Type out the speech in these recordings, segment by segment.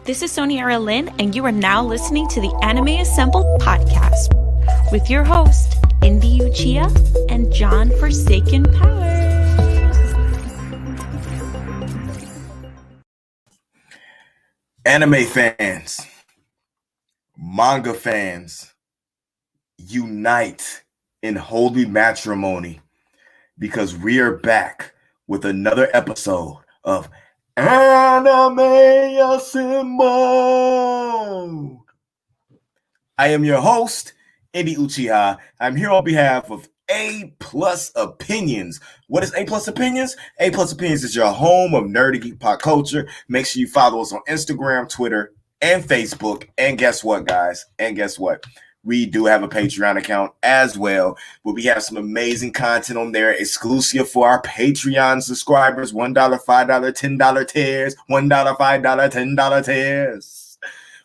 This is Soni Aralynn, and you are now listening to the Anime Assembled podcast with your host, Indy Uchiha and John Forsaken Powers. Anime fans, manga fans, unite in holy matrimony because we are back with another episode of Anime Assembled. I am your host, Indy Uchiha. I'm here on behalf of A Plus Opinions. What is A Plus Opinions? A Plus Opinions is your home of nerdy geek pop culture. Make sure you follow us on Instagram, Twitter, and Facebook. And guess what, guys? We do have a Patreon account as well, but we have some amazing content on there exclusive for our Patreon subscribers. $1, $5, $10 tiers. $1, $5, $10 tiers.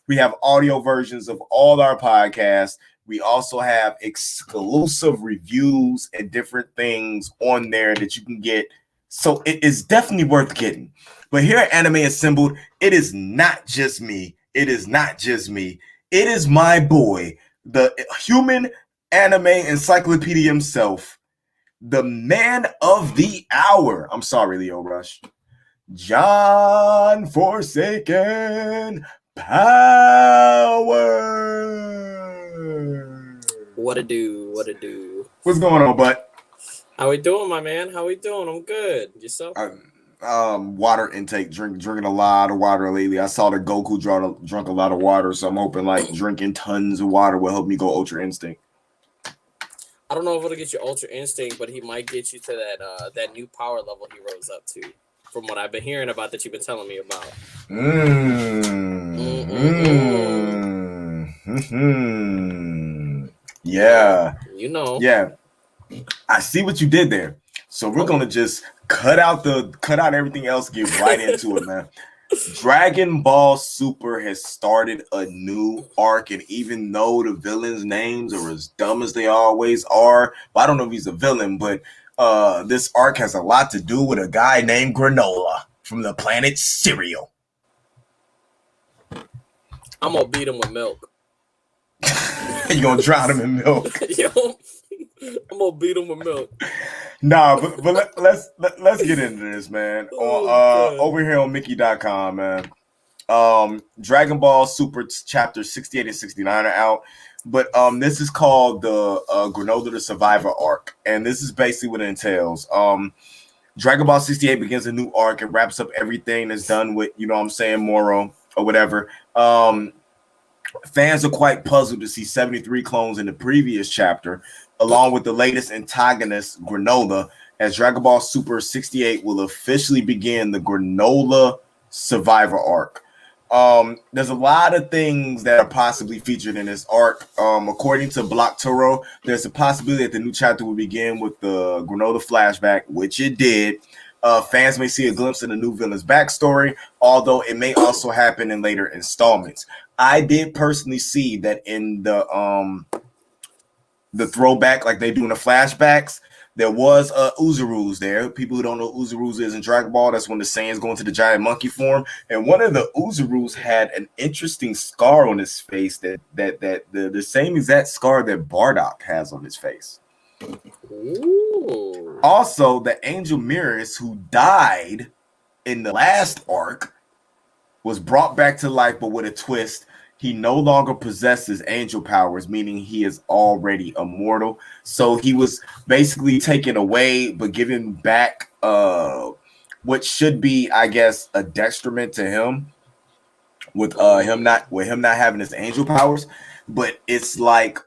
We have audio versions of all our podcasts. We also have exclusive reviews and different things on there that you can get. So it is definitely worth getting. But here at Anime Assembled, it is not just me. It is my boy, the human anime encyclopedia himself, the man of the hour. I'm sorry, Leo Rush. John Forsaken Power. What a do. What's going on, bud? How we doing, my man? How we doing? I'm good. Yourself? Water intake, drinking a lot of water lately. I saw that Goku drunk a lot of water, so I'm hoping like drinking tons of water will help me go Ultra Instinct. I don't know if it'll get you Ultra Instinct, but he might get you to that new power level he rose up to, from what I've been hearing about that you've been telling me about. Yeah. You know. Yeah. I see what you did there. So we're gonna just cut out everything else, get right into it, man. Dragon Ball Super has started a new arc, and even though the villains' names are as dumb as they always are, I don't know if he's a villain, but this arc has a lot to do with a guy named Granola from the planet Cereal. I'm gonna beat him with milk. You gonna drown him in milk? Yo, I'm gonna beat him with milk. Nah, but let's get into this, man. Over here on Mickey.com, man. Dragon Ball Super chapter 68 and 69 are out, but this is called the Granola the Survivor arc, and this is basically what it entails. Dragon Ball 68 begins a new arc and wraps up everything that's done with, you know what I'm saying, Moro or whatever. Fans are quite puzzled to see 73 clones in the previous chapter, along with the latest antagonist, Granola, as Dragon Ball Super 68 will officially begin the Granola Survivor arc. There's a lot of things that are possibly featured in this arc. According to Block Toro, there's a possibility that the new chapter will begin with the Granola flashback, which it did. Fans may see a glimpse of the new villain's backstory, although it may also happen in later installments. I did personally see that in the throwback, like they do in the flashbacks, there was Uzuru's there. People who don't know what Uzuru's is in Dragon Ball, that's when the Saiyans go into the giant monkey form. And one of the Uzuru's had an interesting scar on his face that the same exact scar that Bardock has on his face. Ooh. Also, the Angel Mirrors, who died in the last arc, was brought back to life, but with a twist. He no longer possesses angel powers, meaning he is already immortal. So he was basically taken away, but given back what should be, I guess, a detriment to him with him not having his angel powers. But it's like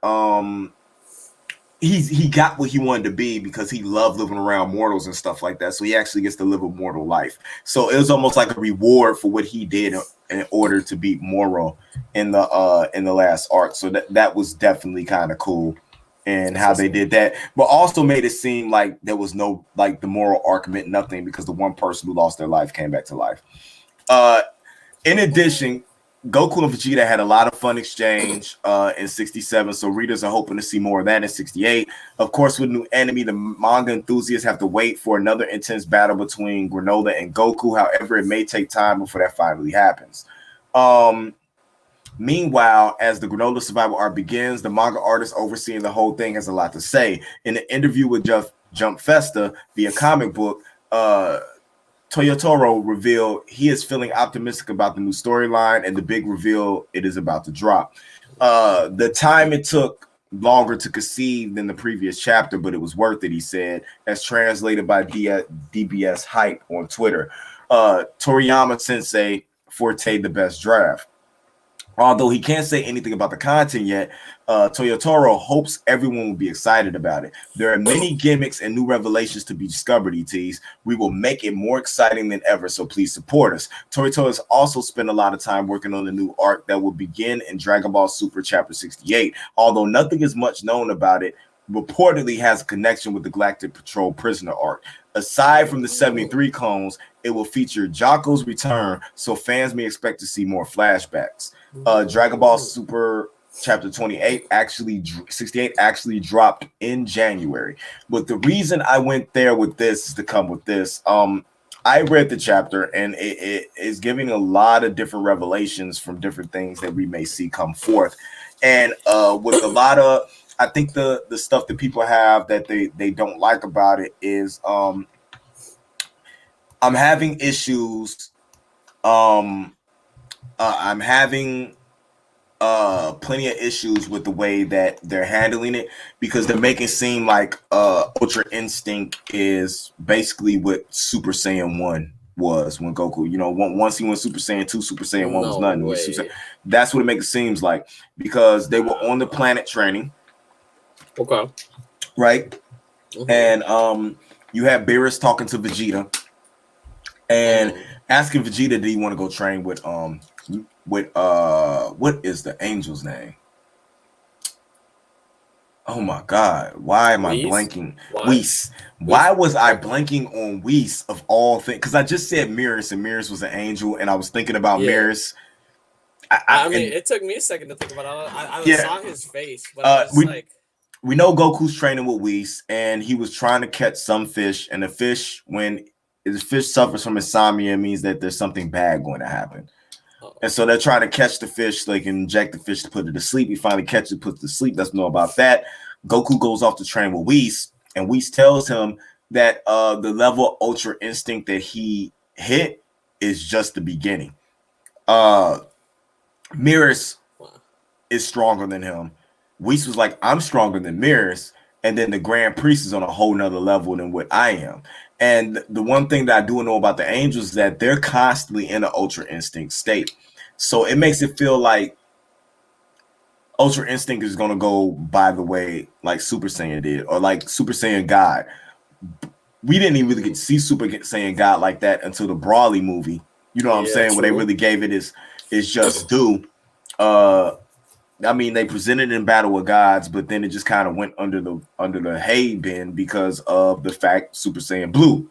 he got what he wanted to be because he loved living around mortals and stuff like that. So he actually gets to live a mortal life. So it was almost like a reward for what he did in order to beat Moro in the last arc. So that was definitely kind of cool, and how they did that, but also made it seem like there was no, like, the Moro arc meant nothing because the one person who lost their life came back to life. In addition, Goku and Vegeta had a lot of fun exchange in 67, so readers are hoping to see more of that in 68. Of course, with new enemy, the manga enthusiasts have to wait for another intense battle between Granola and Goku. However, it may take time before that finally happens. Meanwhile, as the Granola Survival arc begins, the manga artist overseeing the whole thing has a lot to say. In an interview with Jump Festa via comic book, Toyotaro revealed he is feeling optimistic about the new storyline and the big reveal it is about to drop. The time it took longer to conceive than the previous chapter, but it was worth it, he said, as translated by DBS Hype on Twitter. Toriyama Sensei forte the best draft. Although he can't say anything about the content yet, Toyotaro hopes everyone will be excited about it. There are many gimmicks and new revelations to be discovered, ETs. We will make it more exciting than ever, so please support us. Toyotaro has also spent a lot of time working on the new arc that will begin in Dragon Ball Super Chapter 68. Although nothing is much known about it, reportedly has a connection with the Galactic Patrol Prisoner arc. Aside from the 73 clones, it will feature Jocko's return, so fans may expect to see more flashbacks. Dragon Ball Super Chapter 68 actually dropped in January. But the reason I went there with this is to come with this. I read the chapter, and it is giving a lot of different revelations from different things that we may see come forth. And with a lot of, I think the stuff that people have that they don't like about it is I'm having issues. I'm having plenty of issues with the way that they're handling it, because they're making it seem like Ultra Instinct is basically what Super Saiyan 1 was when Goku, once he went Super Saiyan 2, Super Saiyan 1 was nothing. That's what it makes it seem like, because they were on the planet training. Okay. Right? Mm-hmm. And you have Beerus talking to Vegeta and asking Vegeta, did he want to go train with what is the angel's name? Oh my god, why am I blanking? Whis. Why was I blanking on Whis of all things? Because I just said Mirrors, and Mirrors was an angel, and I was thinking about Mirrors. I mean, it took me a second to think about it. I saw his face, but we know Goku's training with Whis, and he was trying to catch some fish, and the fish, when the fish suffers from insomnia, it means that there's something bad going to happen. And so they're trying to catch the fish so they can inject the fish to put it to sleep. He finally catches it, puts it to sleep. Doesn't know about that. Goku goes off to train with Whis, and Whis tells him that the level of Ultra Instinct that he hit is just the beginning. Mirrors is stronger than him. Whis was like, I'm stronger than Mirrors. And then the Grand Priest is on a whole nother level than what I am. And the one thing that I do know about the Angels is that they're constantly in an Ultra Instinct state. So it makes it feel like Ultra Instinct is going to go by the way like Super Saiyan did, or like Super Saiyan God. We didn't even really get to see Super Saiyan God like that until the Brawly movie. You know what I'm saying? True. Where they really gave it is just due. I mean, they presented in Battle with Gods, but then it just kind of went under the hay bin because of the fact Super Saiyan Blue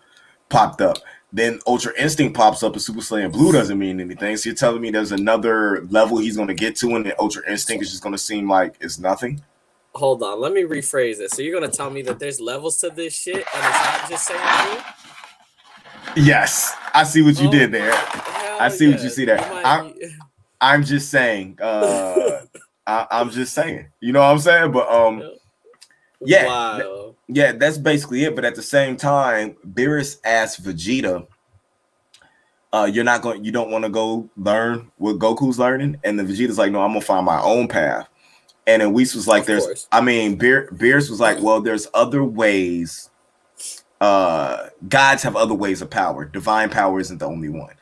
popped up. Then Ultra Instinct pops up, and Super Saiyan Blue doesn't mean anything. So you're telling me there's another level he's going to get to, and the Ultra Instinct is just going to seem like it's nothing? Hold on, let me rephrase it. So you're going to tell me that there's levels to this shit, and it's not just Saiyan Blue? Yes, I see what you did there. I see what you see there. I'm just saying. I'm just saying. You know what I'm saying? But yeah, that's basically it. But at the same time, Beerus asked Vegeta, you don't want to go learn what Goku's learning? And the Vegeta's like, no, I'm gonna find my own path. And then Whis was like, Beerus was like, well, there's other ways. Gods have other ways of power. Divine power isn't the only one.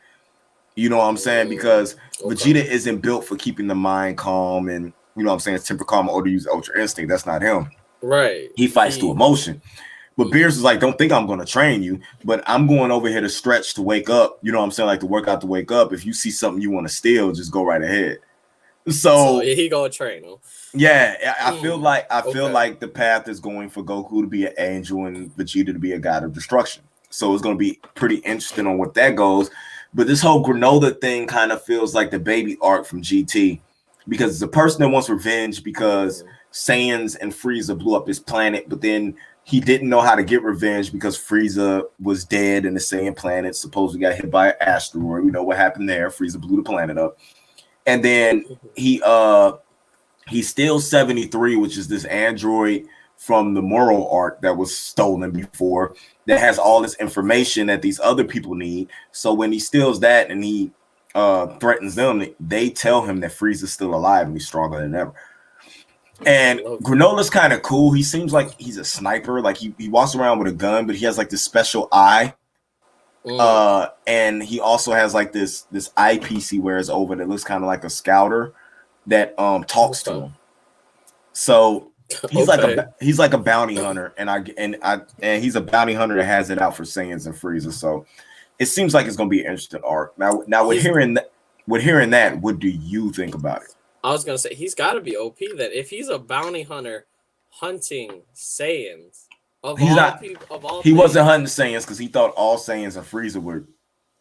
You know what I'm saying? Because Vegeta isn't built for keeping the mind calm and, you know what I'm saying, temper calm or to use Ultra Instinct. That's not him. Right. He fights through emotion. But Beerus is like, don't think I'm going to train you, but I'm going over here to stretch to wake up. You know what I'm saying? Like to work out to wake up. If you see something you want to steal, just go right ahead. So he going to train him. Yeah, I feel like the path is going for Goku to be an angel and Vegeta to be a god of destruction. So it's going to be pretty interesting on what that goes. But this whole granola thing kind of feels like the baby arc from GT, because it's a person that wants revenge because Saiyans and Frieza blew up his planet, but then he didn't know how to get revenge because Frieza was dead and the Saiyan planet supposedly got hit by an asteroid. We know what happened there. Frieza blew the planet up. And then he steals 73, which is this android from the Moral arc that was stolen before, that has all this information that these other people need. So when he steals that and he threatens them, they tell him that Frieza's still alive and he's stronger than ever. And Granola's kind of cool. He seems like he's a sniper. Like he walks around with a gun, but he has like this special eye. And he also has like this eyepiece he wears over that looks kind of like a scouter that talks to him. So he's like a bounty hunter, and he's a bounty hunter that has it out for Saiyans and Frieza. So it seems like it's gonna be an interesting arc. Now with hearing that, what do you think about it? I was gonna say he's got to be OP. That if he's a bounty hunter hunting Saiyans, he wasn't hunting Saiyans because he thought all Saiyans and Frieza were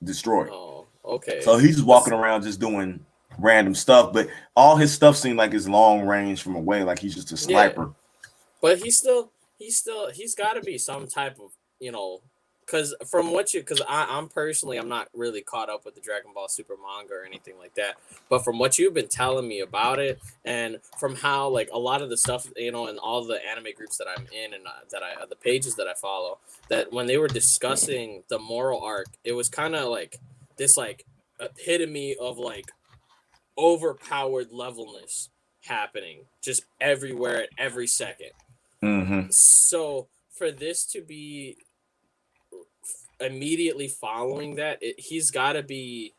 destroyed. Oh, okay. So he's just walking around just doing random stuff, but all his stuff seemed like it's long range from away, like he's just a sniper. Yeah. But he's got to be some type of, because I'm not really caught up with the Dragon Ball Super manga or anything like that. But from what you've been telling me about it, and from how like a lot of the stuff, in all the anime groups that I'm in and the pages that I follow, that when they were discussing the Moral arc, it was kind of like this like epitome of like overpowered levelness happening just everywhere at every second. Mm-hmm. So for this to be immediately following that, he's got to be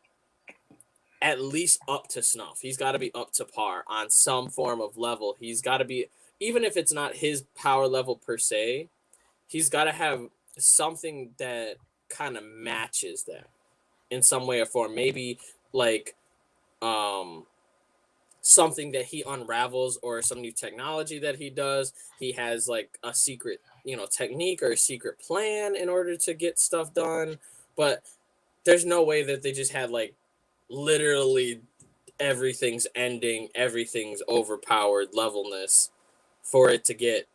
at least up to snuff. He's got to be up to par on some form of level. He's got to be, even if it's not his power level per se, he's got to have something that kind of matches that in some way or form. Maybe like something that he unravels, or some new technology that he does. He has like a secret technique or a secret plan in order to get stuff done. But there's no way that they just had like literally everything's ending, everything's overpowered levelness for it to get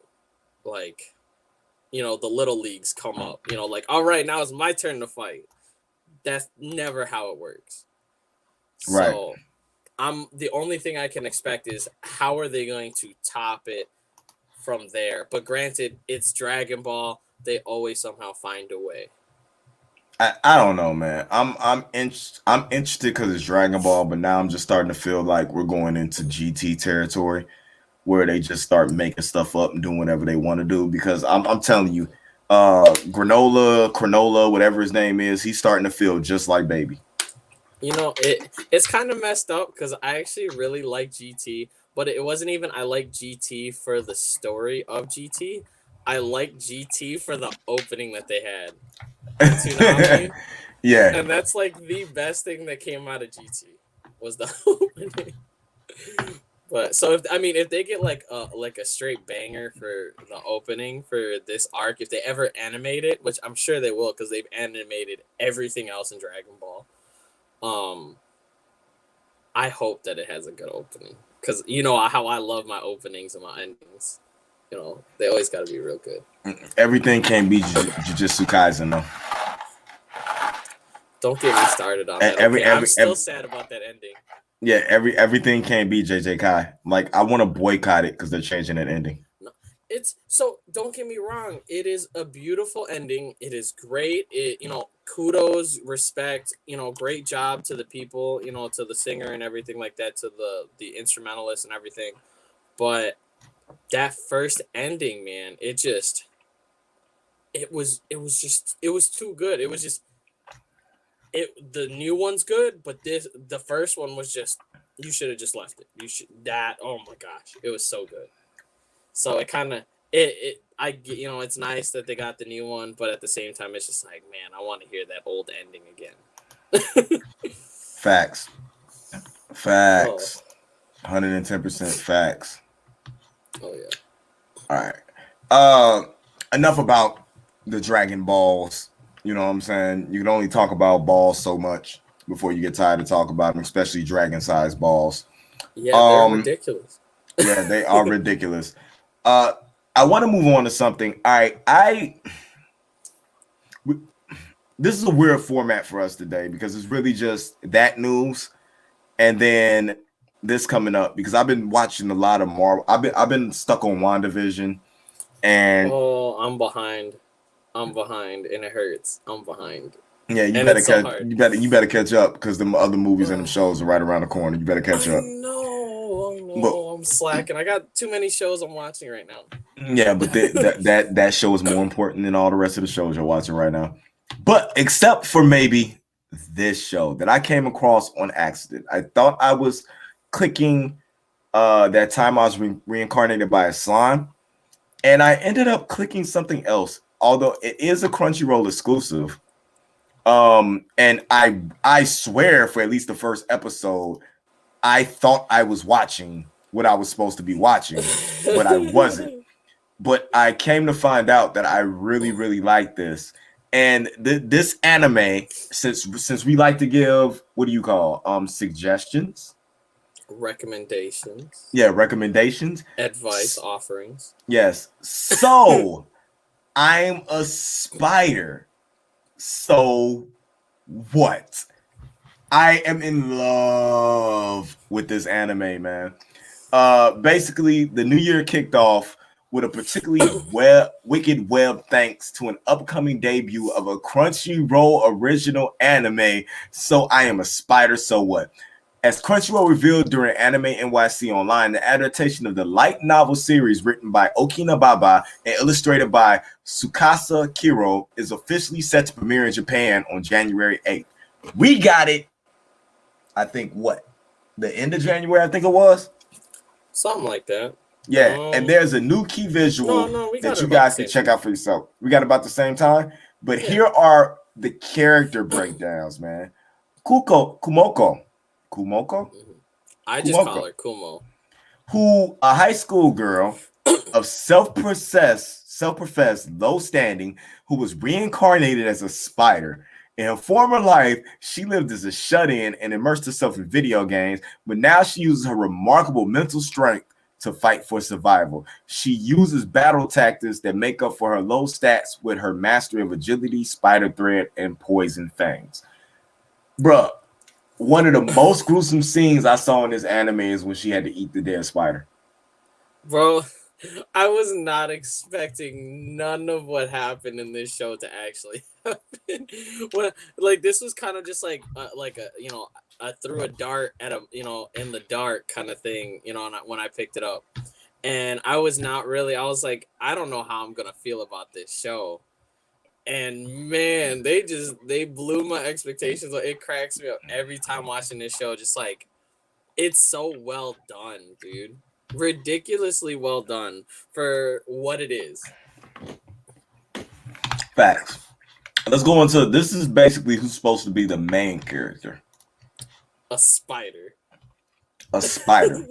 like the little leagues come up, like, all right, now it's my turn to fight. That's never how it works. Right. So the only thing I can expect is how are they going to top it from there. But granted, it's Dragon Ball. They always somehow find a way. I don't know, man. I'm interested because it's Dragon Ball, but now I'm just starting to feel like we're going into GT territory, where they just start making stuff up and doing whatever they want to do. Because I'm telling you, Granola, whatever his name is, he's starting to feel just like Baby. It's kind of messed up because I actually really like GT, but it wasn't even I like GT for the story of GT. I like GT for the opening that they had. Tsunami. Yeah. And that's like the best thing that came out of GT was the opening. But so if they get like a straight banger for the opening for this arc, if they ever animate it, which I'm sure they will because they've animated everything else in Dragon Ball. I hope that it has a good opening because how I love my openings and my endings. They always got to be real good. Everything can't be Jujutsu Kaisen though. Don't get me started on that. I'm still sad about that ending. Yeah, everything can't be JJ Kai. Like I want to boycott it because they're changing that ending. No, don't get me wrong. It is a beautiful ending. It is great. Kudos, respect, great job to the people, to the singer and everything like that, to the instrumentalist and everything. But that first ending, man, it was too good. It was just the new one's good, but the first one was just, you should have just left it. Oh my gosh, it was so good. So it kind of it's nice that they got the new one, but at the same time, it's just like, man, I want to hear that old ending again. Facts. 110% facts. Oh yeah. All right. Enough about the Dragon Balls. You know what I'm saying? You can only talk about balls so much before you get tired of talking about them, especially dragon-sized balls. Yeah, they're ridiculous. Yeah, they are ridiculous. I want to move on to something. All right, this is a weird format for us today because it's really just that news and then this coming up because I've been watching a lot of Marvel. I've been stuck on WandaVision, and I'm behind. I'm behind, and it hurts. I'm behind. yeah, you And better it's so catch hard. you better catch up because the other movies and them shows are right around the corner. You better catch up. I But know. I'm slacking. I got too many shows I'm watching right now. yeah, but that show is more important than all the rest of the shows you're watching right now. But except for maybe this show that I came across on accident. I thought I was clicking that time I was reincarnated by a slime, and I ended up clicking something else. Although it is a Crunchyroll exclusive, and I swear for at least the first episode, I thought I was watching what I was supposed to be watching, but I wasn't. But I came to find out that I really, really like this. And this anime, since we like to give what do you call suggestions, Recommendations, yeah, recommendations, advice, offerings. yes. So I'm a spider. So what? I am in love with this anime, man. Basically, the new year kicked off with a particularly wicked web thanks to an upcoming debut of a Crunchyroll original anime. So I am a spider. So what? As Crunchyroll revealed during Anime NYC Online, the adaptation of the light novel series written by Okina Baba and illustrated by Tsukasa Kiro is officially set to premiere in Japan on January 8th. We got it. I think what? The end of January, I think it was. Something like that. Yeah, and there's a new key visual that you guys can check out for yourself. We got about the same time, but here are the character breakdowns, man. Kumoko. I just call her Kumo. Who a high school girl of self-professed low standing who was reincarnated as a spider. In her former life, she lived as a shut-in and immersed herself in video games, but now she uses her remarkable mental strength to fight for survival. She uses battle tactics that make up for her low stats with her mastery of agility, spider thread, and poison fangs. Bruh, one of the most gruesome scenes I saw in this anime is when she had to eat the dead spider. Bro, I was not expecting none of what happened in this show to actually happen. When, like, this was kind of just like a threw a dart at a in the dark kind of thing, when I picked it up, and I was not really. I was like, I don't know how I'm gonna feel about this show, and man, they blew my expectations. It cracks me up every time watching this show. Just like, it's so well done, dude. Ridiculously well done for what it is. Facts. Let's go into this. Is basically who's supposed to be the main character. A spider. A spider.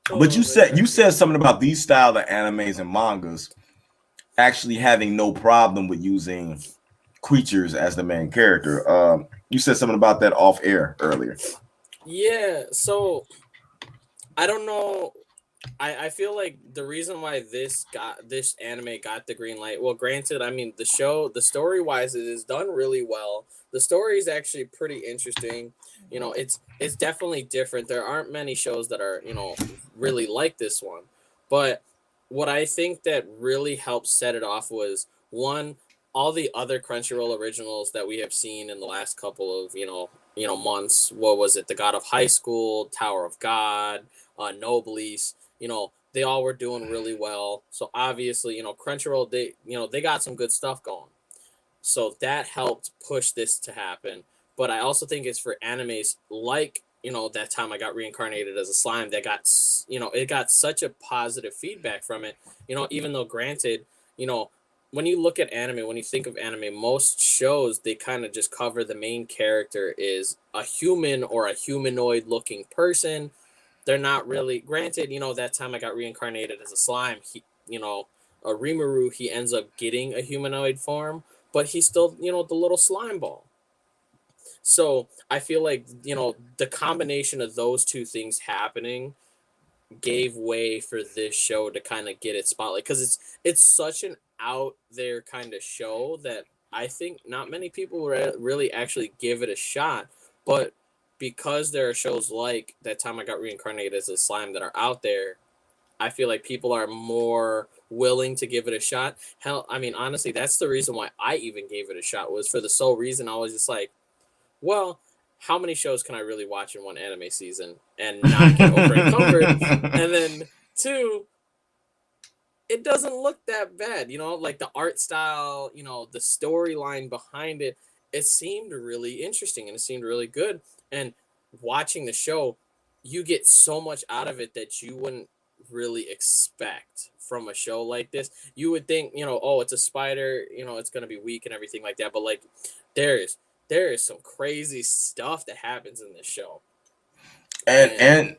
But you said something about these style of animes and mangas actually having no problem with using creatures as the main character. You said something about that off air earlier. Yeah, so I don't know. I feel like the reason why this anime got the green light. Well, granted, I mean the story wise, it is done really well. The story is actually pretty interesting. It's definitely different. There aren't many shows that are really like this one. But what I think that really helped set it off was one, all the other Crunchyroll originals that we have seen in the last couple of months. What was it? The God of High School, Tower of God, Noblesse. They all were doing really well. So obviously, Crunchyroll, they got some good stuff going. So that helped push this to happen. But I also think it's for animes like, that time I got reincarnated as a slime that got, it got such a positive feedback from it. Even though granted, when you look at anime, when you think of anime, most shows, they kind of just cover the main character is a human or a humanoid looking person. They're not really, granted, that time I got reincarnated as a slime, a Rimuru, he ends up getting a humanoid form, but he's still, the little slime ball. So I feel like, the combination of those two things happening gave way for this show to kind of get its spotlight, because it's such an out there kind of show that I think not many people really actually give it a shot. But because there are shows like That Time I Got Reincarnated as a Slime that are out there, I feel like people are more willing to give it a shot. Hell, I mean, honestly, that's the reason why I even gave it a shot, was for the sole reason I was just like, well, how many shows can I really watch in one anime season and not get over encumbered? And then two, it doesn't look that bad, like the art style, the storyline behind it. It seemed really interesting and it seemed really good. And watching the show, you get so much out of it that you wouldn't really expect from a show like this. You would think, oh, it's a spider, it's going to be weak and everything like that. But like, there is some crazy stuff that happens in this show. And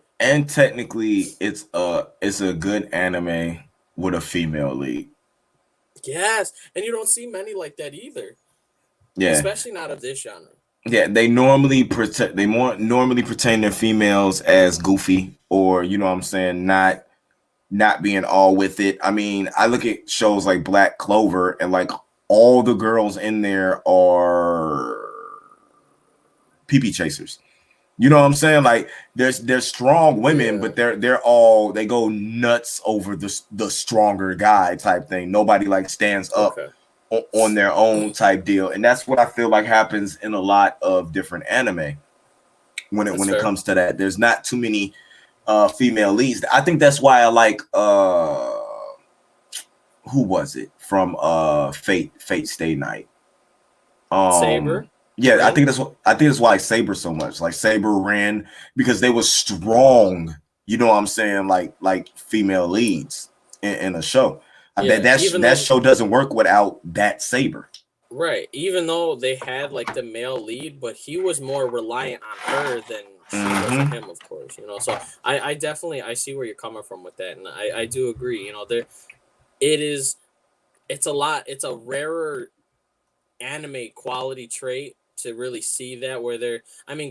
technically it's a good anime with a female lead. Yes, and you don't see many like that either. Yeah, especially not of this genre. Yeah, they normally pretend they're females as goofy, or what I'm saying, not being all with it. I mean, I look at shows like Black Clover, and like all the girls in there are pee-pee chasers. You know what I'm saying? Like there's strong women, but they go nuts over the stronger guy type thing. Nobody like stands up on their own type deal, and that's what I feel like happens in a lot of different anime when it comes to that. There's not too many female leads. I think that's why I like who was it from Fate Stay Night? Saber. Yeah, Rin? I think that's why I like Saber so much. Like Saber, Rin, because they were strong. You know what I'm saying? Like female leads in a show. Yeah, that show doesn't work without that Saber. Right. Even though they had like the male lead, but he was more reliant on her than she was on him, of course. So I definitely see where you're coming from with that, and I do agree. It's a rarer anime quality trait to really see that, where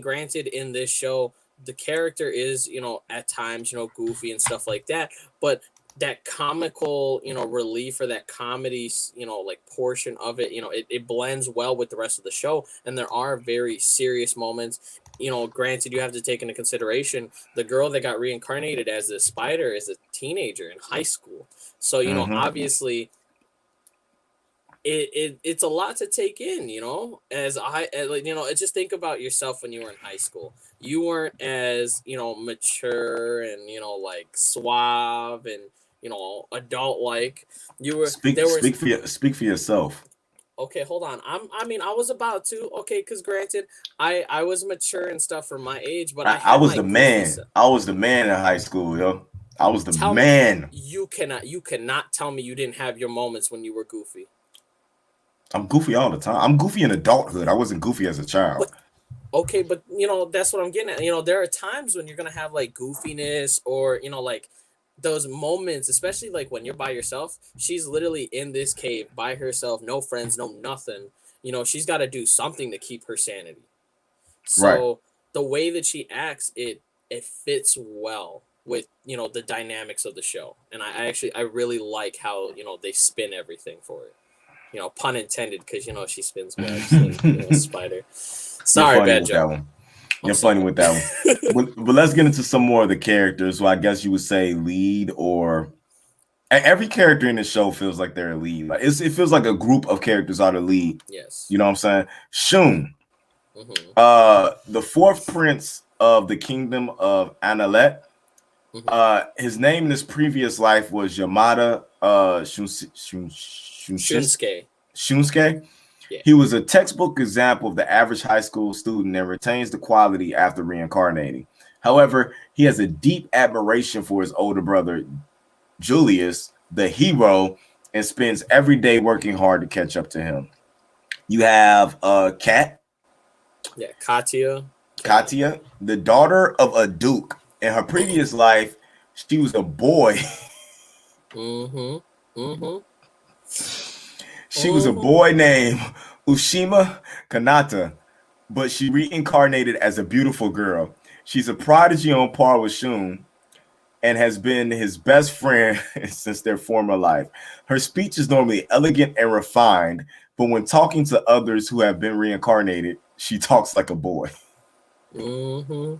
granted, in this show the character is at times goofy and stuff like that, but that comical relief, or that comedy like portion of it, it blends well with the rest of the show. And there are very serious moments. Granted, you have to take into consideration the girl that got reincarnated as a spider is a teenager in high school, so obviously it's a lot to take in, just think about yourself when you were in high school. You weren't as mature and like suave and adult like. You were speak for yourself. Okay, hold on. I was about to. Okay, because granted, I was mature and stuff for my age, but I was the man. I was the man in high school, yo. I was the man. You cannot tell me you didn't have your moments when you were goofy. I'm goofy all the time. I'm goofy in adulthood. I wasn't goofy as a child. Okay, but that's what I'm getting at. There are times when you're gonna have like goofiness, or like those moments, especially like when you're by yourself. She's literally in this cave by herself, no friends, no nothing. She's got to do something to keep her sanity. So the way that she acts, it fits well with the dynamics of the show, and I really like how they spin everything for it. Pun intended, because she spins webs like spider. Sorry, bad joke. You're funny with that one. But let's get into some more of the characters. So I guess you would say lead, or every character in the show feels like they're a lead. Like it feels like a group of characters are the lead. Yes. You know what I'm saying? Shun, the fourth prince of the kingdom of Analet. His name in his previous life was Yamada Shunsuke. Yeah. He was a textbook example of the average high school student and retains the quality after reincarnating. However, he has a deep admiration for his older brother, Julius, the hero, and spends every day working hard to catch up to him. You have Kat. Yeah, Katya, the daughter of a duke. In her previous life, she was a boy. She was a boy named Ushima Kanata, but she reincarnated as a beautiful girl. She's a prodigy on par with Shun and has been his best friend since their former life. Her speech is normally elegant and refined, but when talking to others who have been reincarnated, she talks like a boy. Mm-hmm.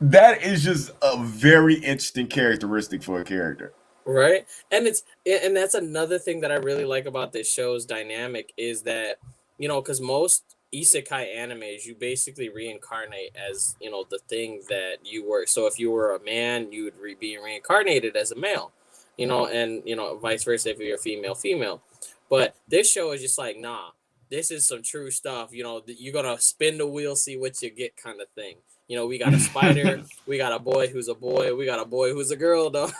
That is just a very interesting characteristic for a character. Right, and that's another thing that I really like about this show's dynamic is that, because most isekai animes, you basically reincarnate as, the thing that you were. So if you were a man, you would be reincarnated as a male, and vice versa if you're a female. But this show is just like, nah, this is some true stuff. You're gonna spin the wheel, see what you get, kind of thing. We got a spider, we got a boy who's a boy, we got a boy who's a girl, though.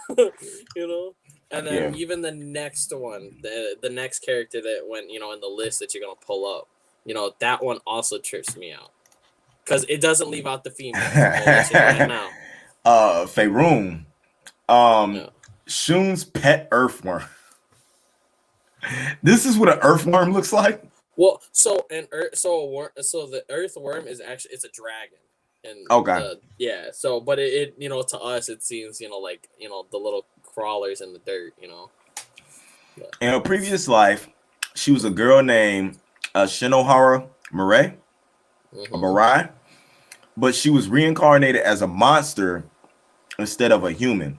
you know. And then Yeah. even the next one, the next character that went, in the list that you're gonna pull up, that one also trips me out because it doesn't leave out the females. I'll let you know that now. Faerun, No. Shun's pet earthworm. This is what an earthworm looks like. Well, so the earthworm is actually, it's a dragon. And Okay. So but it to us it seems like the little crawlers in the dirt. But, In her previous life, she was a girl named Shinohara Mirai, mm-hmm. but she was reincarnated as a monster instead of a human.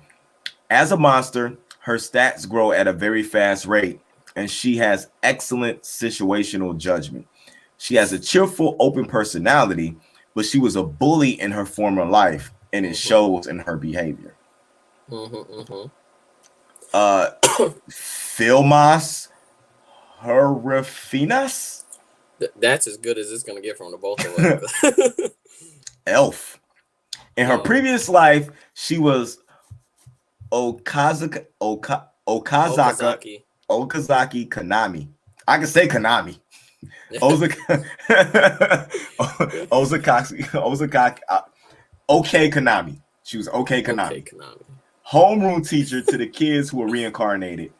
As a monster, her stats grow at a very fast rate, and she has excellent situational judgment. She has a cheerful, open personality, but she was a bully in her former life, and it shows in her behavior. Filmas Herifinas? That's as good as it's gonna get from the both of us. Elf. In her previous life, she was Okazaki Kanami. I can say Kanami. Ozakaki. Okay, Kanami. She was okay, Kanami. Homeroom teacher to the kids who were reincarnated,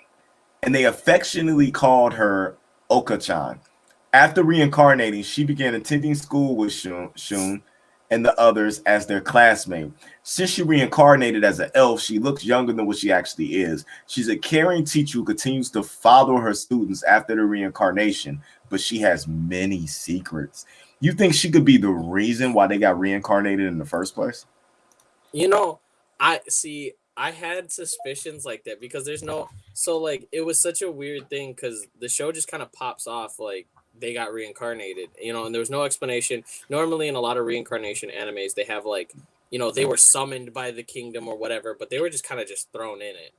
and they affectionately called her Oka-chan. After reincarnating, she began attending school with Shun and the others as their classmate. Since she reincarnated as an elf, she looks younger than what she actually is. She's a caring teacher who continues to follow her students after the reincarnation, but she has many secrets. You think she could be the reason why they got reincarnated in the first place? I had suspicions like that because there's no, so like it was such a weird thing because the show just kind of pops off like they got reincarnated, and there was no explanation. Normally in a lot of reincarnation animes, they have like, they were summoned by the kingdom or whatever, but they were just kind of just thrown in it.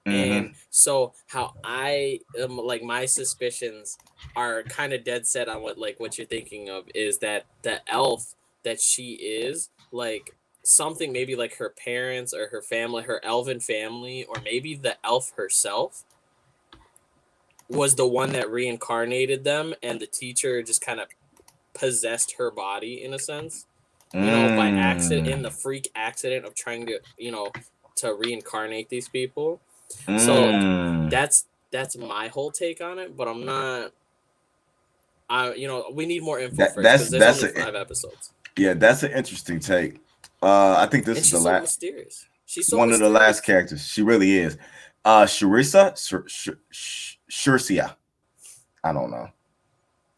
And so how I like my suspicions are kind of dead set on what you're thinking of is that the elf that she is like something maybe like her parents or her family, her elven family, or maybe the elf herself was the one that reincarnated them, and the teacher just kind of possessed her body in a sense, by accident, in the freak accident of trying to, to reincarnate these people. So that's my whole take on it, but I'm not. We need more info first because there's only 5 episodes. Yeah, that's an interesting take. I think this is the last. Mysterious. She's so one mysterious. of the last characters. She really is. Shurisia. I don't know.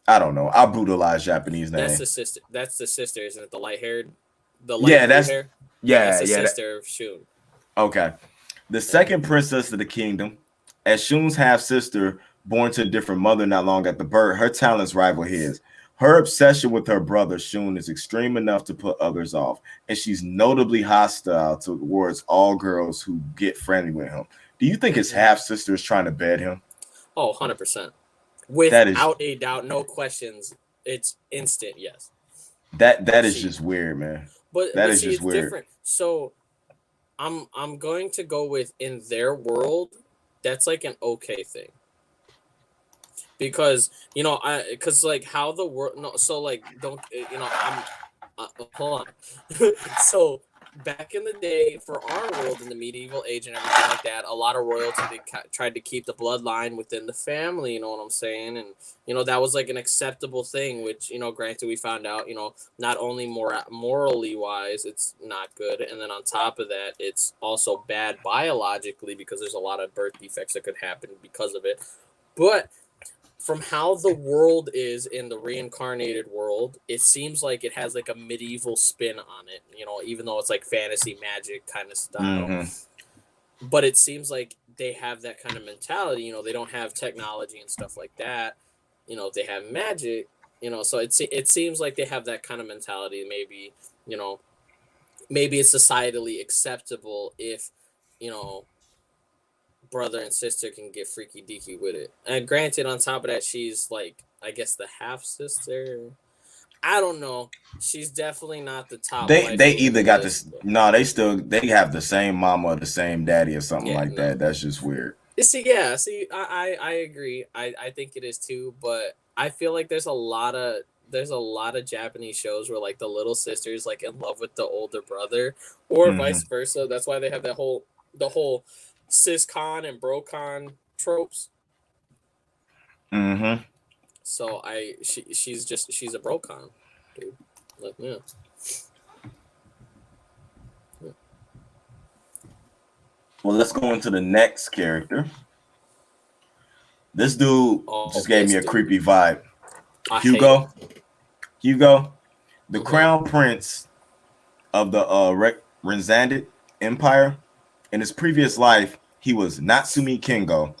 I'll brutalize Japanese name. That's the sister. That's the sister, isn't it? The light-haired. That's hair? Yeah, that's the sister of Shun. Okay. The second princess of the kingdom, as Shun's half sister, born to a different mother not long after birth, her talents rival his. Her obsession with her brother Shun is extreme enough to put others off, and she's notably hostile towards all girls who get friendly with him. Do you think his half sister is trying to bed him? Oh, 100%. Without a doubt, no questions. It's instant, yes. That is just weird, man. But it's weird. Different. So I'm going to go with, in their world, that's like an okay thing. Because like how the world, no, so like don't, I'm hold on. So back in the day, for our world in the medieval age and everything like that, a lot of royalty, they tried to keep the bloodline within the family, you know what I'm saying? And that was like an acceptable thing, which granted we found out not only morally wise it's not good, and then on top of that it's also bad biologically because there's a lot of birth defects that could happen because of it. But from how the world is in the reincarnated world, it seems like it has like a medieval spin on it, you know, even though it's like fantasy magic kind of style. But it seems like they have that kind of mentality, you know, they don't have technology and stuff like that. You know, they have magic, you know, so it seems like they have that kind of mentality. Maybe, you know, maybe it's societally acceptable if, you know, brother and sister can get freaky deaky with it. And granted, on top of that, she's like, I guess the half sister. I don't know. She's definitely not the top wife. They either got list, this. but... No, they have the same mama or the same daddy or something like that. That's just weird. See, I agree. I think it is too, but I feel like there's a lot of Japanese shows where like the little sister's like in love with the older brother, or vice versa. That's why they have the whole sis-con and bro-con tropes. So she's a bro-con, dude. Like, yeah. Well, let's go into the next character. This dude just gave me a creepy vibe. Hugo, the crown prince of the Renzanded Empire. In his previous life, he was Natsumi Kengo,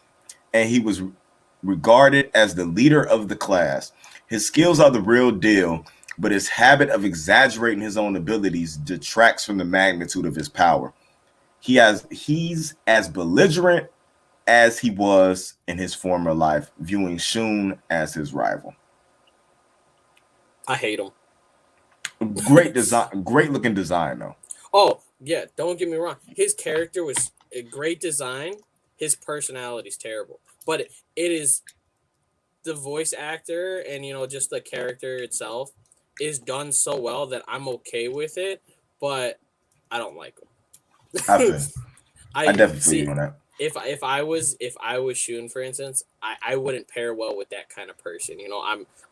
and he was regarded as the leader of the class. His skills are the real deal, but his habit of exaggerating his own abilities detracts from the magnitude of his power. He's as belligerent as he was in his former life, viewing Shun as his rival. I hate him. Great design, great looking design though. Oh, yeah, don't get me wrong. His character was a great design. His personality's terrible. But it is the voice actor and, you know, just the character itself is done so well that I'm okay with it, but I don't like him. I definitely feel you on that. If I was Shun, for instance, I wouldn't pair well with that kind of person. You know,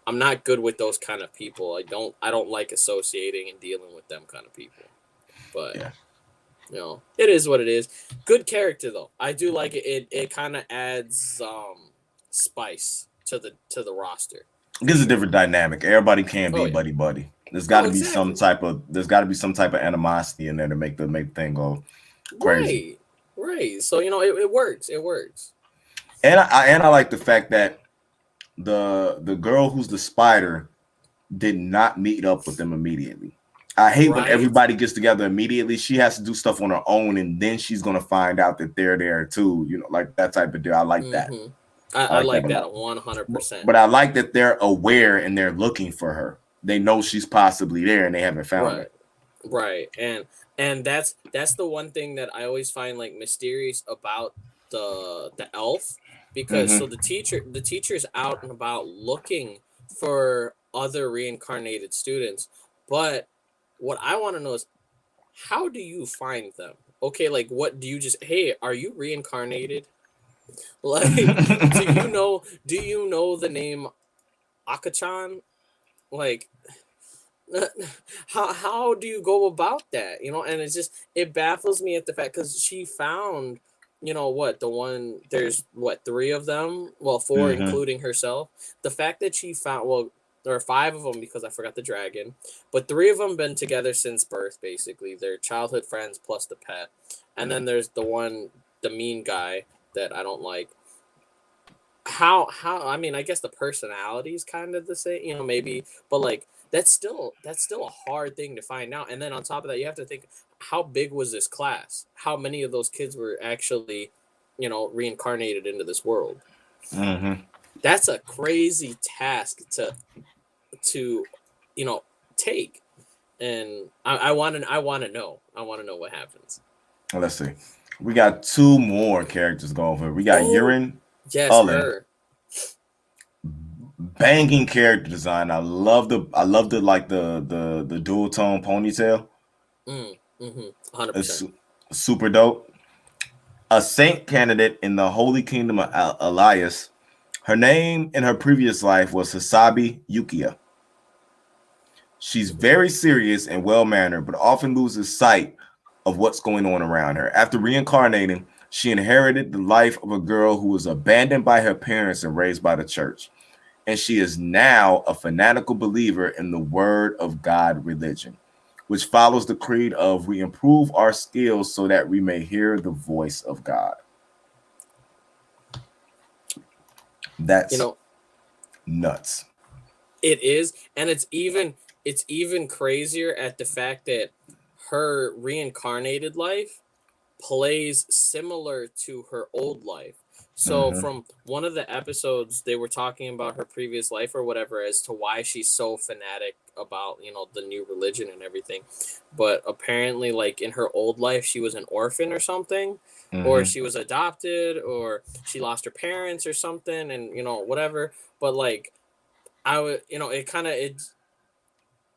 I'm not good with those kind of people. I don't like associating and dealing with them kind of people. But yeah. You know, it is what it is. Good character though. I do like it. It kind of adds spice to the roster. It gives a different dynamic. Everybody can't be buddy. There's got to be some type of animosity in there to make the thing go crazy. Right. So, you know, it works. It works. And I like the fact that the girl who's the spider did not meet up with them immediately. I hate when everybody gets together immediately. She has to do stuff on her own, and then she's gonna find out that they're there too. You know, like that type of deal. I like that. I like that 100%. But I like that they're aware and they're looking for her. They know she's possibly there, and they haven't found her. Right. And that's the one thing that I always find like mysterious about the elf, because so the teacher's out and about looking for other reincarnated students, but what I want to know is, how do you find them? Okay, like what do you just, hey, are you reincarnated? Like, do you know the name Akachan? Like, how do you go about that? You know, and it baffles me at the fact, because she found, you know what, there's three of them, well, four including herself. The fact that she found, well, there are five of them because I forgot the dragon, but three of them been together since birth, basically. They're childhood friends plus the pet. And then there's the mean guy that I don't like. How I mean, I guess the personality is kind of the same, you know, maybe, but like that's still a hard thing to find out. And then on top of that, you have to think, how big was this class? How many of those kids were actually, you know, reincarnated into this world? That's a crazy task to you know, take. And I want to know what happens. Let's see. We got two more characters going for it. We got Aralynn. Yes, her. Banging character design. I love the like the dual tone ponytail. 100%. Super dope. A saint candidate in the Holy Kingdom of Elias. Her name in her previous life was Hasabi Yukiya. She's very serious and well-mannered, but often loses sight of what's going on around her. After reincarnating, she inherited the life of a girl who was abandoned by her parents and raised by the church. and she is now a fanatical believer in the Word of God religion, which follows the creed of we improve our skills so that we may hear the voice of God. That's nuts. It is, and it's even crazier at the fact that her reincarnated life plays similar to her old life. So from one of the episodes, they were talking about her previous life or whatever as to why she's so fanatic about, the new religion and everything. But apparently, like in her old life, she was an orphan or something, or she was adopted, or she lost her parents or something, and whatever. But like I would,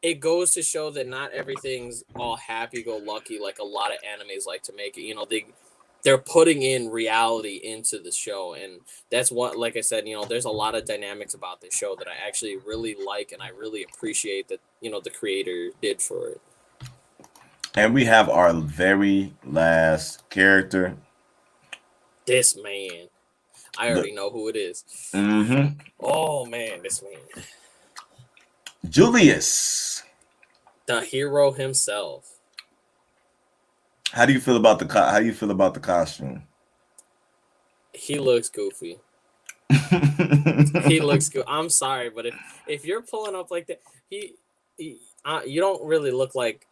it goes to show that not everything's all happy-go-lucky like a lot of animes like to make it. They're putting in reality into the show, and that's what, like I said, there's a lot of dynamics about this show that I actually really like, and I really appreciate that the creator did for it. And we have our very last character. This man, I already know who it is. Oh man, this man, Julius, the hero himself. How do you feel about the costume? He looks goofy. He looks good. I'm sorry, but if you're pulling up like that, you don't really look like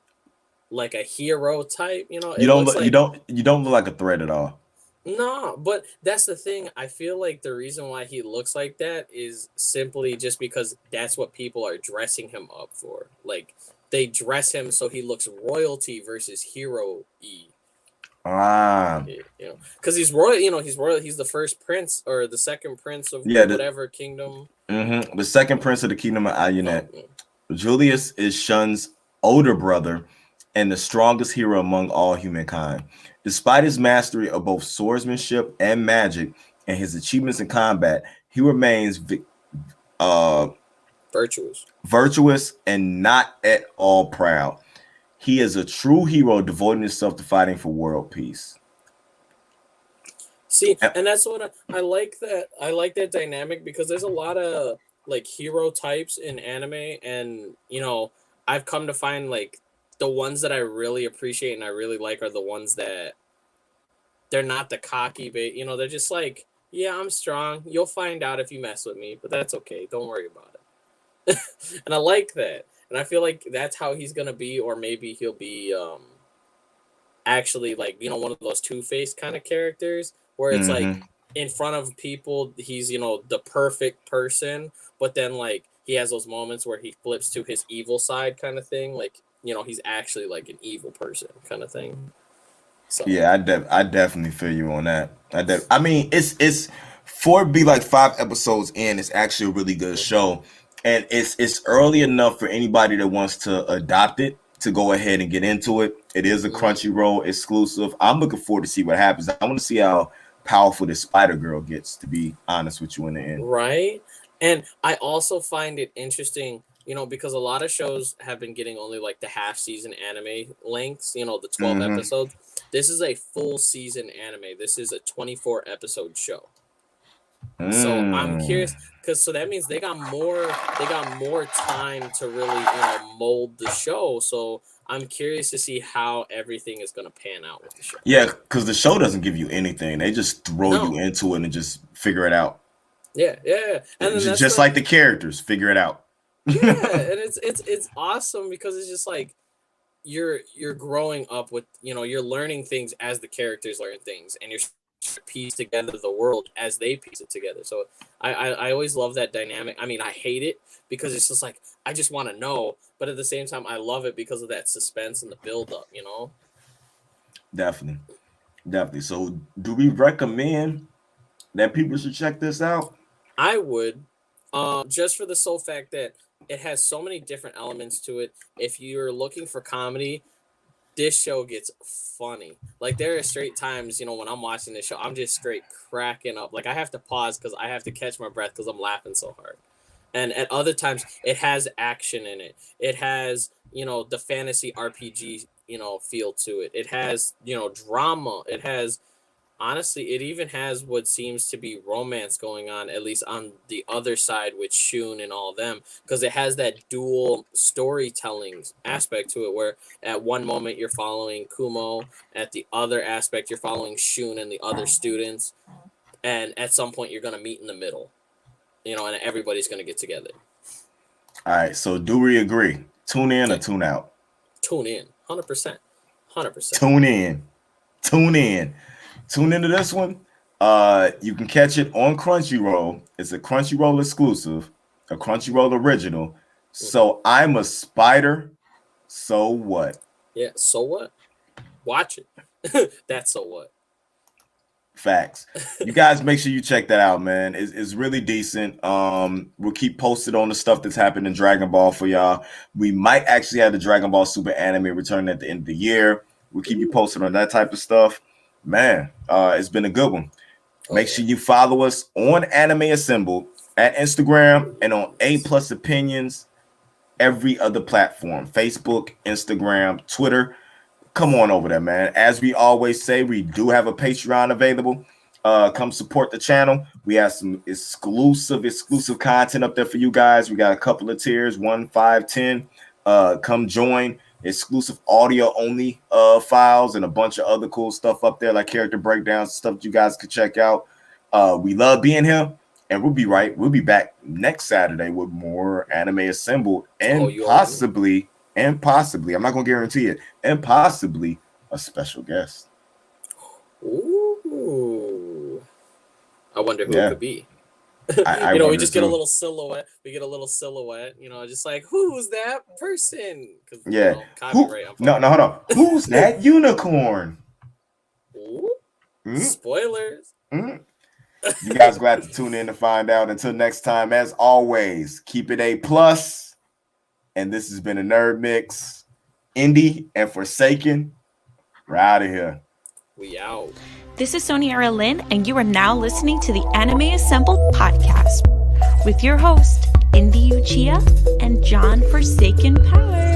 a hero type. You don't look like a threat at all. No, but that's the thing. I feel like the reason why he looks like that is simply just because that's what people are dressing him up for. Like they dress him so he looks royalty versus hero-y. Because he's royal. He's royal. He's the first prince or the second prince of whatever kingdom. The second prince of the kingdom of Aralynn. Julius is Shun's older brother and the strongest hero among all humankind. Despite his mastery of both swordsmanship and magic and his achievements in combat, he remains virtuous and not at all proud. He is a true hero devoting himself to fighting for world peace. See, and that's what I like that. I like that dynamic because there's a lot of like hero types in anime, and I've come to find like the ones that I really appreciate and I really like are the ones that they're not the cocky bait. They're just like, yeah, I'm strong. You'll find out if you mess with me, but that's okay. Don't worry about it. And I like that. And I feel like that's how he's going to be, or maybe he'll be actually like, one of those two-faced kind of characters where it's like in front of people, he's, the perfect person, but then like he has those moments where he flips to his evil side kind of thing. Like, he's actually like an evil person kind of thing. So. Yeah, I definitely feel you on that. I mean, it's for it be like 5 episodes in, it's actually a really good show. And it's early enough for anybody that wants to adopt it to go ahead and get into it. It is a Crunchyroll exclusive. I'm looking forward to see what happens. I want to see how powerful this Spider Girl gets, to be honest with you in the end. Right. And I also find it interesting, because a lot of shows have been getting only like the half season anime lengths, the 12 episodes. This is a full season anime. This is a 24 episode show. So I'm curious because that means they got more time to really mold the show. So I'm curious to see how everything is going to pan out with the show. Yeah, because the show doesn't give you anything. They just throw you into it and just figure it out. Yeah. And then just like the characters, figure it out. Yeah, and it's awesome because it's just like you're growing up with, you're learning things as the characters learn things, and you're piece together the world as they piece it together. So I always love that dynamic. I mean, I hate it because it's just like I just want to know, but at the same time I love it because of that suspense and the build up, Definitely. So do we recommend that people should check this out? I would, just for the sole fact that it has so many different elements to it. If you're looking for comedy, this show gets funny. Like there are straight times, when I'm watching this show, I'm just straight cracking up. Like I have to pause because I have to catch my breath because I'm laughing so hard. And at other times, it has action in it. It has, the fantasy RPG, feel to it. It has, drama. It has honestly, it even has what seems to be romance going on, at least on the other side with Shun and all them, because it has that dual storytelling aspect to it, where at one moment you're following Kumo, at the other aspect you're following Shun and the other students, and at some point you're gonna meet in the middle, and everybody's gonna get together. All right, so do we agree? Tune in or tune out? Tune in, 100%, 100%. Tune in. Tune into this one. You can catch it on Crunchyroll. It's a Crunchyroll exclusive, a Crunchyroll original. So I'm a spider. So what? Yeah, so what? Watch it. That's so what. Facts. You guys make sure you check that out, man. It's really decent. We'll keep posted on the stuff that's happened in Dragon Ball for y'all. We might actually have the Dragon Ball Super anime return at the end of the year. We'll keep you posted on that type of stuff. Man, it's been a good one. Make sure you follow us on Anime Assembled at Instagram and on A+ Opinions every other platform, Facebook, Instagram, Twitter. Come on over there, man. As we always say, we do have a Patreon available. Come support the channel. We have some exclusive content up there for you guys. We got a couple of tiers, 1, 5, 10. Come join. Exclusive audio only files and a bunch of other cool stuff up there, like character breakdowns, stuff you guys could check out. We love being here, and we'll be back next Saturday with more Anime Assembled and possibly, I'm not gonna guarantee it, and possibly a special guest. Ooh, I wonder who it could be. We just get a little silhouette. We get a little silhouette, just like, who's that person? Yeah. Copyright. No, hold on. Who's that unicorn? Ooh. Spoilers. You guys glad to tune in to find out. Until next time, as always, keep it A+. And this has been a Nerd Mix. Indie and Forsaken. We're out of here. We out. This is Soni Aralynn, and you are now listening to the Anime Assembled podcast with your host, Indy Uchiha and John Forsaken Power.